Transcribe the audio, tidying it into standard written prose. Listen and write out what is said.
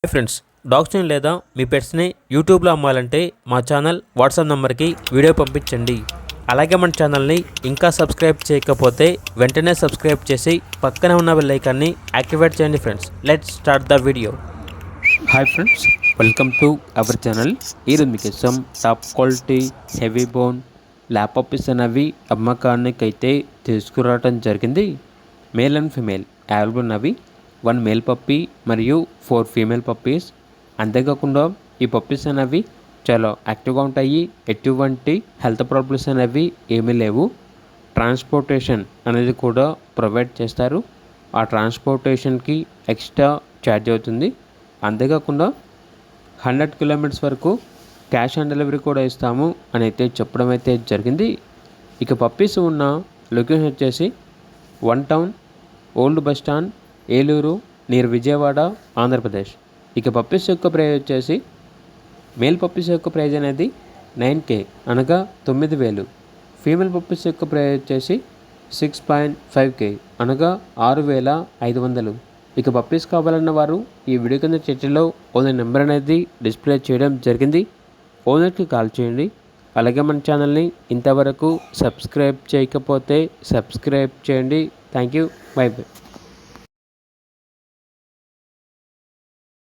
Hi friends, డాగ్స్ని లేదా మీ పెట్స్ని యూట్యూబ్లో అమ్మాలంటే మా ఛానల్ వాట్సాప్ నెంబర్కి వీడియో పంపించండి. అలాగే మన ఛానల్ని ఇంకా సబ్స్క్రైబ్ చేయకపోతే వెంటనే సబ్స్క్రైబ్ చేసి పక్కనే ఉన్న బెల్ ఐకాన్ని యాక్టివేట్ చేయండి. Friends, let's start the video. Hi friends, welcome to our channel. ఈరోజు మీకోసం top quality heavy bone lap puppies అనేవి అమ్మకానికైతే తీసుకురావడం జరిగింది. మేల్ అండ్ ఫిమేల్ అవైలబుల్ ఉన్నవి. 1 మేల్ పప్పీ మరియు 4 ఫీమేల్ పప్పీస్. అంతేకాకుండా ఈ పప్పీస్ అనేవి చాలా యాక్టివ్గా ఉంటాయి. ఎటువంటి హెల్త్ ప్రాబ్లమ్స్ అనేవి ఏమీ లేవు. ట్రాన్స్పోర్టేషన్ అనేది కూడా ప్రొవైడ్ చేస్తారు. ఆ ట్రాన్స్పోర్టేషన్కి ఎక్స్ట్రా ఛార్జ్ అవుతుంది. అంతేకాకుండా 100 కిలోమీటర్స్ వరకు క్యాష్ ఆన్ డెలివరీ కూడా ఇస్తాము అని అయితే చెప్పడం అయితే జరిగింది. ఇక పప్పీస్ ఉన్న లొకేషన్ వచ్చేసి 1 town, old bus stand, Eluru, near Vijayawada, Andhra Pradesh. ఇక పప్పీస్ యొక్క ప్రైజ్ వచ్చేసి మేల్ పప్పీస్ యొక్క ప్రైజ్ అనేది 9K అనగా 9,000. ఫీమేల్ పప్పీస్ యొక్క ప్రైజ్ వచ్చేసి 6.5K అనగా 6,500. ఇక పప్పీస్ కావాలన్న వారు ఈ వీడియో కింద చర్చలో ఓనర్ నెంబర్ అనేది డిస్ప్లే చేయడం జరిగింది. ఓనర్కి కాల్ చేయండి. అలాగే మన ఛానల్ని ఇంతవరకు సబ్స్క్రైబ్ చేయకపోతే సబ్స్క్రైబ్ చేయండి. Thank you. By by.